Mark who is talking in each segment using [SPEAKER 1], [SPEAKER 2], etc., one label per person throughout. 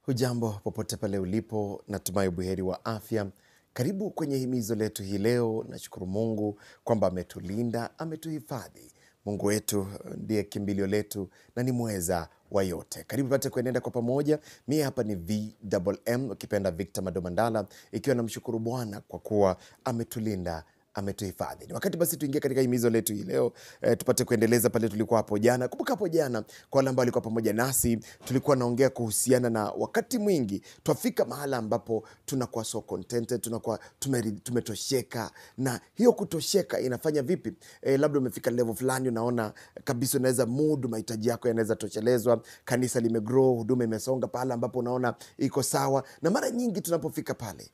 [SPEAKER 1] Hujambo popote pale ulipo, natumai buheri wa afya. Karibu kwenye himizo letu hii leo. Nashukuru Mungu kwamba ametulinda, ametuhifadhi. Mungu wetu ndiye kimbilio letu na ni mweza wa yote. Karibu pate kuenenda kwa pamoja. Mie hapa ni VMM, ukipenda Victor Madomandala, ikiwa namshukuru Bwana kwa kuwa ametulinda, ametuhifadhi. Ni wakati basi tuingie katika himizo letu hii leo, tupate kuendeleza pale tulikuwa hapo jana. Kumbuka hapo jana, kwa wale ambao walikuwa pamoja nasi, tulikuwa naongea kuhusiana na wakati mwingi twafika mahala ambapo tunakuwa so contented, tunakuwa tumetosheka. Na hiyo kutosheka inafanya vipi? Labda umefika level fulani, unaona kabisa unaweza mudu mahitaji yako yanaweza toshelezwa, kanisa limegrow, huduma imesonga pale ambapo unaona iko sawa. Na mara nyingi tunapofika pale,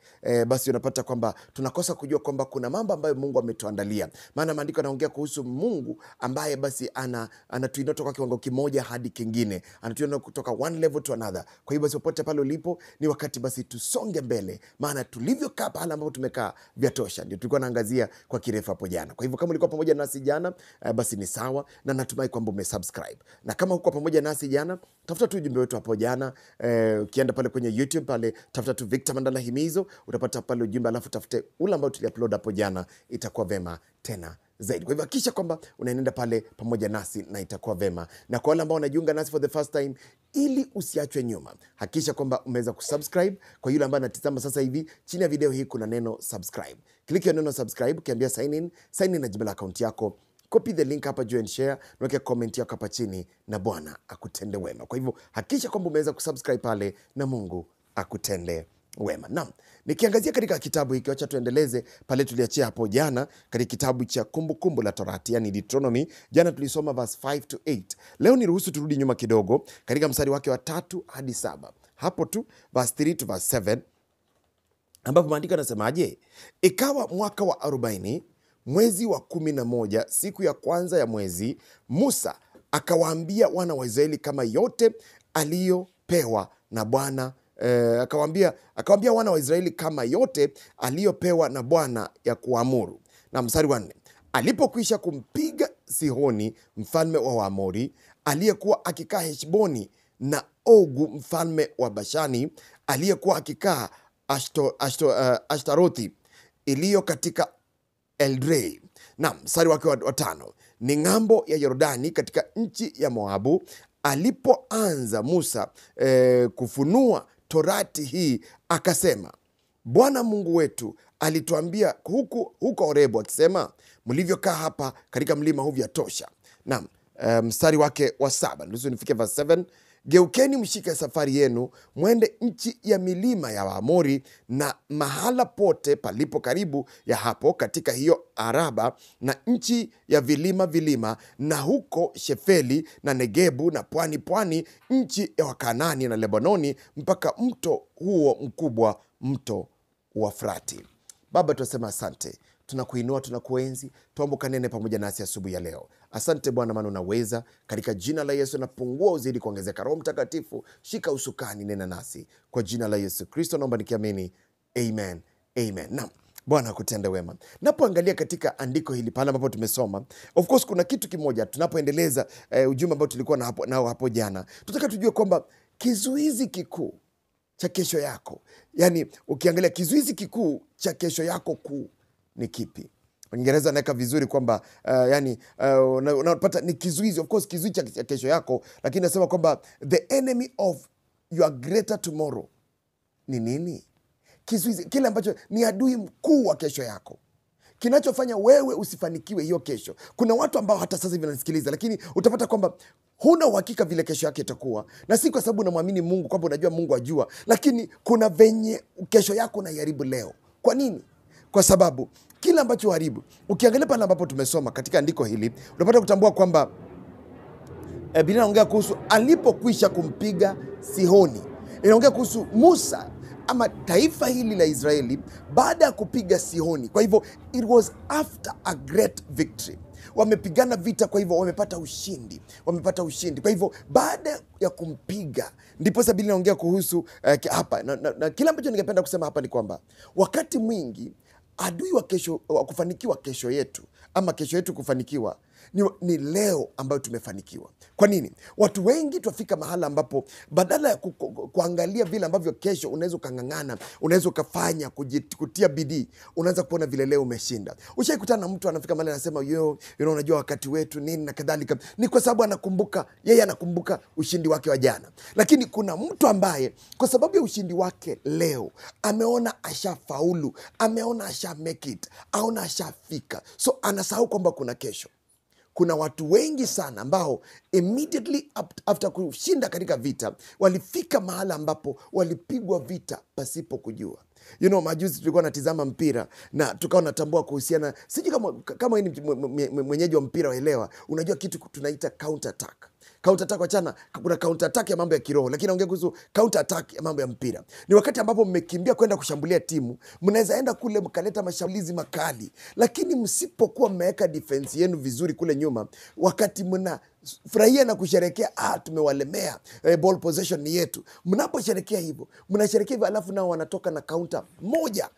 [SPEAKER 1] basi unapata kwamba tunakosa kujua kwamba kuna mambo ambayo Mungu ametuandalia. Maana maandiko yanaongea kuhusu Mungu ambaye basi anatuinua kutoka kiwango kimoja hadi kingine, anatuinua kutoka one level to another. Kwa hiyo basi popote pale ulipo, ni wakati basi tusonge mbele, maana tulivyokaa pale ambapo tumekaa vyatosha. Ndio tulikuwa naangazia kwa kirefu hapo jana. Kwa hivyo kama ulikuwa pamoja nasi jana, basi ni sawa, na natumai kwamba umesubscribe. Na kama huko pamoja nasi jana, tafuta tu ujumbe wetu hapo jana. Ukienda pale kwenye YouTube pale, tafuta tu Victor Mandala Himizo, utapata pale ujumbe, alafu tafute ule ambao tuliupload hapo jana, itakuwa vema tena zaidi. Kwa hivyo hakikisha kwamba unaenda pale pamoja nasi na itakuwa vema. Na kwa wale ambao wanajiunga nasi for the first time, ili usiachwe nyuma, hakikisha kwamba umeweza kusubscribe. Kwa yule ambaye anatazama sasa hivi, chini ya video hii kuna neno subscribe. Click hiyo neno subscribe, kiambia sign in na Gmail account yako. Copy the link hapa juu and share, naweke comment yako hapa chini, na Bwana akutende wema. Kwa hivyo hakikisha kwamba umeweza kusubscribe pale, na Mungu akutende wema. Naam, nikiangazia katika kitabu hiki, acha tuendeleze pale tuliachia hapo jana katika kitabu cha Kumbukumbu la Torati, yani Deuteronomy. Jana tulisoma verse 5 to 8. Leo niruhusu turudi nyuma kidogo katika mstari wake wa 3 hadi 7. Hapo tu verse 3 to verse 7, ambapo maandiko yanasemaje? Ikawa mwaka wa 40, mwezi wa 11, siku ya kwanza ya mwezi, Musa akawaambia wana wa Israeli kama yote aliyopewa na Bwana. Akawaambia wana wa Israeli kama yote aliyopewa na Bwana ya kuamuru. Na mstari wa 4, alipokwisha kumpiga Sihoni mfalme wa Waamori, aliyekuwa akikaa Heshboni, na Ogu mfalme wa Bashani, aliyekuwa akikaa Ashtarothi iliyo katika Edrei. Na mstari wake wa 5, ni ng'ambo ya Yordani katika nchi ya Moabu. Alipoanza Musa kufunua Torati hii, akasema, Bwana Mungu wetu alituambia huko Horebu akisema, mlivyokaa hapa katika mlima huu vyatosha. Na mstari wake wa 7, ndio nifike verse 7, geukeni mshike safari yenu, mwende nchi ya milima ya Waamori, na mahala pote palipo karibu ya hapo katika hiyo Araba, na nchi ya vilima, na huko Shefeli na Negebu, na pwani, nchi ya Wakanani na Lebanoni, mpaka mto huo mkubwa, mto wa Frati. Baba, tunasema asante, tunakuinua, tunakuenzi, tuomba kanene pamoja nasi asubuhi ya leo. Asante Bwana, maana unaweza. Katika jina la Yesu, napungua uzidi kuongezeka. Roho Mtakatifu, shika usukani, nena nasi kwa jina la Yesu Kristo naomba nikiamini, amen, amen. Naam, Bwana akutende wema. Napoangalia katika andiko hili pale ambapo tumesoma, of course kuna kitu kimoja tunapoendeleza ujumbe ambao tulikuwa nao hapo jana. Tunataka tujue kwamba kizuizi kikuu cha kesho yako, yani ukiangalia kizuizi kikuu cha kesho yako kuu ni kipi? Uingereza anaweka vizuri kwamba unapata ni kizuizi, of course kizuizi cha kesho yako, lakini nasema kwamba the enemy of your greater tomorrow ni nini? Kizuizi kile ambacho ni adui mkuu wa kesho yako, kinachofanya wewe usifanikiwe hiyo kesho. Kuna watu ambao hata sasa hivi wanasikiliza, lakini utapata kwamba huna uhakika vile kesho yake itakuwa, na si kwa sababu unamwamini Mungu kwamba unajua Mungu ajua, lakini kuna venye kesho yako unaiharibu leo. Kwa nini? Kwa sababu kila ambacho haribu, ukiangalia pale ambapo tumesoma katika andiko hili, unapata kutambua kwamba Biblia inaongea kuhusu alipokwisha kumpiga Sihoni. Inaongea kuhusu Musa ama taifa hili la Israeli baada ya kupiga Sihoni. Kwa hivyo it was after a great victory. Wamepigana vita, kwa hivyo wamepata ushindi. Kwa hivyo baada ya kumpiga, ndipo Biblia inaongea kuhusu hapa na kila ambacho ningependa kusema hapa ni kwamba wakati mwingi adui wa kufanikiwa kesho yetu, ama kesho yetu kufanikiwa, ni leo ambayo tumefanikiwa. Kwa nini? Watu wengi tuafika mahala ambapo badala ya kuangalia vile ambavyo kesho unaweza ukang'ang'ana, unaweza ukafanya, kutia bidii, unaanza kuona vile leo umeshinda. Ushaikutana na mtu anafika mahali anasema unajua wakati wetu nini na kadhalika. Ni kwa sababu anakumbuka ushindi wake wa jana. Lakini kuna mtu ambaye kwa sababu ya ushindi wake leo ameona ashafaulu, ameona asha make it, aona ashafika. So anasahau kwamba kuna kesho. Kuna watu wengi sana ambao immediately after kushinda katika vita walifika mahala ambapo walipigwa vita pasipo kujua. Majuzi tulikuwa natizama mpira na tukawa natambua kuhusiana, sijui kama ni mwenyeji wa mpira waelewa, unajua kitu tunaita counter attack. Counter attack wachana, kuna counter attack ya mambo ya kiroho, lakini naongea kuhusu counter attack ya mambo ya mpira. Ni wakati ambapo mmekimbia kwenda kushambulia timu, mnaweza enda kule mkaleta mashambulizi makali, lakini msipokuwa mmeweka defense yenu vizuri kule nyuma, wakati mnafurahia na kusherekea, tumewalemea, ball possession ni yetu. Mnaposherekea hivyo, alafu nao wanatoka na counter moja.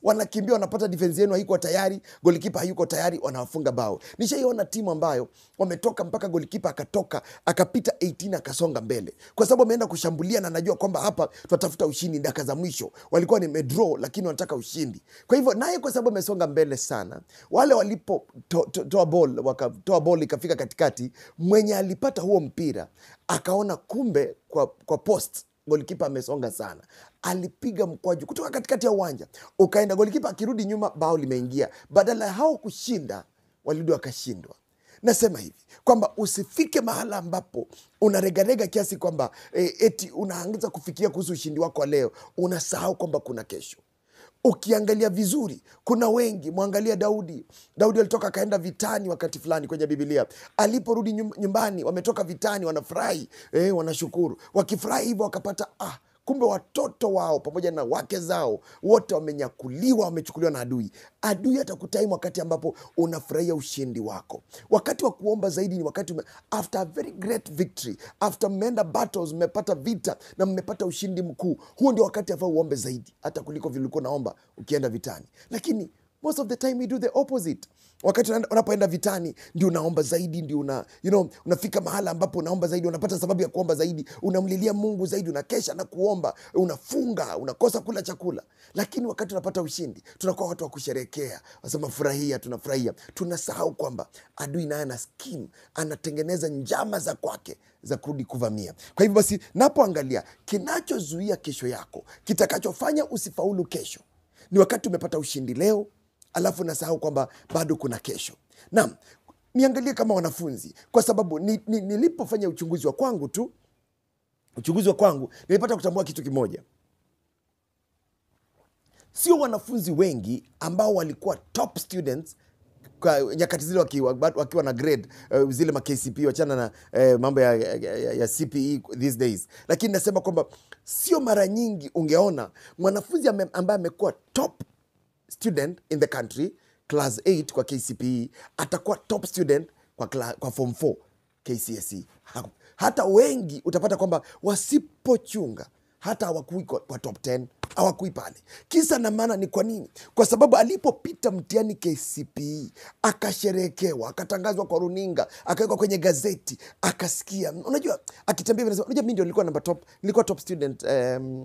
[SPEAKER 1] Wanakimbia, wanapata defense yenu haiko tayari, golikipa hayuko tayari, wanawafunga bao. Nishaiona timu ambayo wametoka mpaka golikipa akatoka, akapita 18 akasonga mbele. Kwa sababu ameenda kushambulia na anajua kwamba hapa tutatafuta ushindi dakika za mwisho. Walikuwa ni medraw lakini wanataka ushindi. Kwa hivyo naye kwa sababu amesonga mbele sana, wale walipo wakatoa ball ikafika katikati, mwenye alipata huo mpira akaona kumbe kwa post golikipa amesonga sana, alipiga mkwaju kutoka katikati ya uwanja ukaenda, golikipa akirudi nyuma, bao limeingia. Badala ya hao kushinda, walirudi wakashindwa. Nasema hivi kwamba usifike mahala ambapo unaregarega kiasi kwamba eti unaanza kufikiria kuhusu ushindi wako leo, unasahau kwamba kuna kesho. Ukiangalia vizuri, kuna wengi, mwangalia Daudi alitoka akaenda vitani wakati fulani kwenye Biblia. Aliporudi nyumbani, wametoka vitani, wanafurahi, wanashukuru. Wakifurahi hivyo wakapata kumbe watoto wao pamoja na wake zao wote wamechukuliwa na adui. Adui atakutaimu wakati ambapo unafurahia ushindi wako. Wakati wa kuomba zaidi ni wakati after a very great victory, after mmeenda battles, mmepata vita na mmepata ushindi mkuu. Huo ndio wakati afaa uombe zaidi hata kuliko vile ulikuwa naomba ukienda vitani. Lakini most of the time we do the opposite. Wakati unapoenda vitani ndio unaomba zaidi, ndio unafika mahala ambapo unaomba zaidi, unapata sababu ya kuomba zaidi, unamlilia Mungu zaidi, unakesha na kuomba, unafunga, unakosa kula chakula. Lakini wakati unapata ushindi, tunakuwa watu wa kusherehekea, wasema furahia, tunafurahia. Tunasahau kwamba adui naye ana scheme, anatengeneza njama za kwake za kurudi kuvamia. Kwa hivyo basi, napoangalia kinachozuia kesho yako, kitakachofanya usifaulu kesho, ni wakati umepata ushindi leo, alafu nasahau kwamba bado kuna kesho. Naam, niangalie kama wanafunzi, kwa sababu nilipofanya uchunguzi wa kwangu, nilipata kutambua kitu kimoja. Sio wanafunzi wengi ambao walikuwa top students kwa nyakati zile wakiwa na grade zile ma KCPE, wachana na mambo ya CPE these days. Lakini nasema kwamba sio mara nyingi ungeona mwanafunzi ambaye amekuwa top student in the country class 8 kwa KCPE atakuwa top student kwa form 4 KCSE. Hata wengi utapata kwamba wasipochunga hata hawakui kwa top 10, hawakui pale. Kisa na maana ni kwa nini? Kwa sababu alipopita mtihani KCPE, akasherekewa, akatangazwa kwa runinga, akawekwa kwenye gazeti, akasikia. Unajua, akitembea vile, unajua mimi ndio nilikuwa top student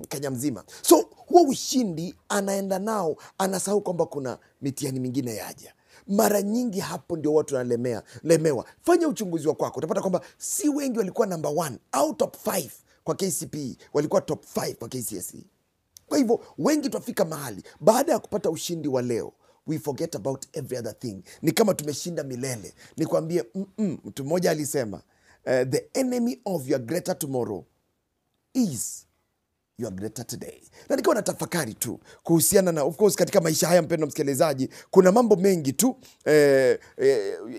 [SPEAKER 1] Kenya mzima. So huo ushindi anaenda nao, anasahau kwamba kuna mitihani mingine yaja. Mara nyingi hapo ndio watu wanalemewa. Fanya uchunguzi wa kwako, utapata kwamba si wengi walikuwa number 1 au top 5 kwa KCPE, walikuwa top 5 kwa KCSE. Kwa hivyo wengi tutafika mahali baada ya kupata ushindi wa leo, we forget about every other thing. Ni kama tumeshinda milele. Nikwambie, mtu mmoja alisema, the enemy of your greater tomorrow is you are greater today. Na nikiwa natafakari tu kuhusiana na, of course, katika maisha haya, mpendwa msikilizaji, kuna mambo mengi tu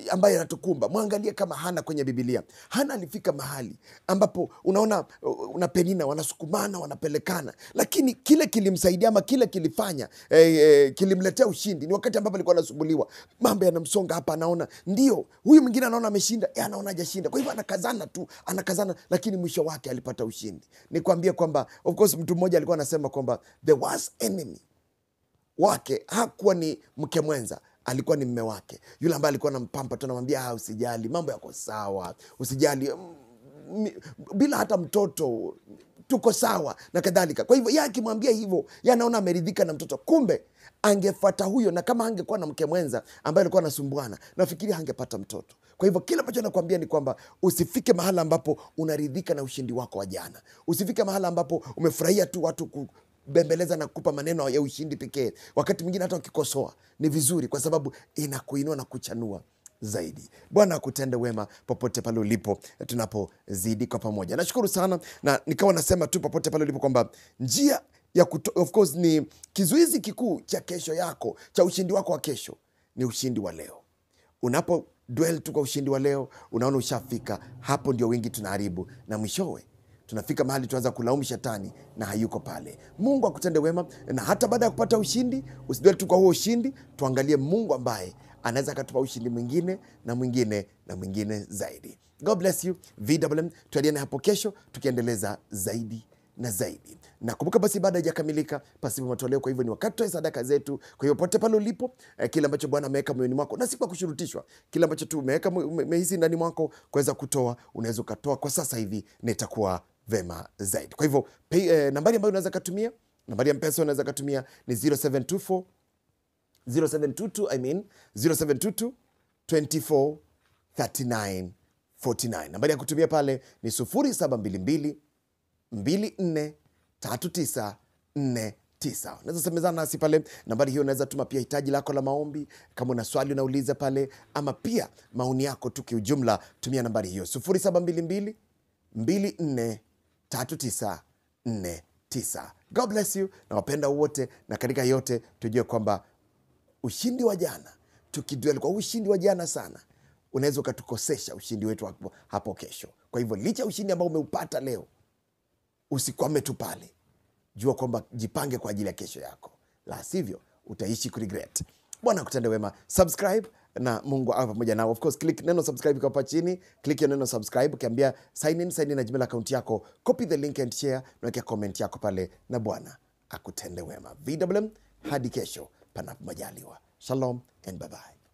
[SPEAKER 1] ambayo yanatukumba. Mwangalie kama Hana kwenye Biblia. Hana alifika mahali ambapo unaona una Penina wanasukumana, wanapelekana, lakini kile kilimsaidia ama kile kilifanya kilimletea ushindi ni wakati ambapo alikuwa anasumbuliwa. Mambo yanamsonga hapa, anaona ndio huyu mwingine anaona ameshinda, anaona hajashinda. Kwa hivyo anakazana, lakini mwisho wake alipata ushindi. Nikwambie kwamba of course mtu mmoja alikuwa anasema kwamba the worst enemy wake hakuwa ni mke mwenza, alikuwa ni mme wake, yule ambaye alikuwa anampampa tu, anamwambia usijali, mambo yako sawa, usijali, bila hata mtoto tuko sawa na kadhalika. Kwa hivyo yeye akimwambia hivyo, yeye anaona ameridhika na mtoto. Kumbe angefuata huyo, na kama angekuwa na mke mwenza ambaye alikuwa anasumbuana, nafikiri hangepata mtoto. Kwa hivyo kila ambacho nakwambia ni kwamba usifike mahala ambapo unaridhika na ushindi wako wa jana. Usifike mahala ambapo umefurahia tu watu kubembeleza na kukupa maneno ya ushindi pekee. Wakati mwingine hata ukikosoa ni vizuri, kwa sababu inakuinua na kuchanua zaidi. Bwana akutende wema popote pale ulipo, tunapozidi kwa pamoja. Nashukuru sana, na nikawa nasema tu popote pale ulipo kwamba njia ya of course ni kizuizi kikuu cha kesho yako, cha ushindi wako wa kesho, ni ushindi wa leo. Unapo dwell tu kwa ushindi wa leo, unaona ushafika hapo, ndio wengi tunaharibu, na mwishowe tunafika mahali tuanza kulaumu shetani na hayuko pale. Mungu akutende wema, na hata baada ya kupata ushindi usidwell tu kwa huo ushindi, tuangalie Mungu ambaye anaweza akatupa ushindi mwingine na mwingine na mwingine zaidi. God bless you. VMM, tuadiane hapo kesho tukiendeleza zaidi na zaidi. Na kumbuka basi, baada haijakamilika pasipo matoleo. Kwa hivyo ni wakati wa sadaka zetu. Kwa hiyo pote pale ulipo, kile ambacho Bwana ameweka moyoni mwako, na si kwa kushurutishwa, kile ambacho tu umehisi ndani mwako kuweza kutoa, unaweza ukatoa kwa sasa hivi, na itakuwa vema zaidi. Kwa hivyo nambari ambayo unaweza kutumia, nambari ya M-Pesa unaweza kutumia ni 0722 24 39 49. Nambari ya kutumia pale ni 0722 24 39 49. Unaweza semezana nasi pale. Nambari hiyo unaweza tuma pia hitaji lako la maombi, kama una swali unauliza pale, ama pia maoni yako tu kiujumla, tumia nambari hiyo 0722 24 39 49. God bless you, na wapenda wote, na katika yote tujue kwamba ushindi wa jana, tukidwell kwa ushindi wa jana sana, unaweza ukatukosesha ushindi wetu hapo kesho. Kwa hivyo licha ushindi ambao umeupata leo, usikwame tu pale. Jua kwamba jipange kwa ajili ya kesho yako, la sivyo utaishi kuregret. Bwana akutende wema. Subscribe na Mungu awe pamoja nao. Of course, click neno subscribe kwa hapa chini, click hiyo neno subscribe, ukiambia sign in na Gmail account yako, copy the link and share, na weka comment yako pale, na Bwana akutende wema. VMM, hadi kesho panapo majaliwa. Shalom and bye bye.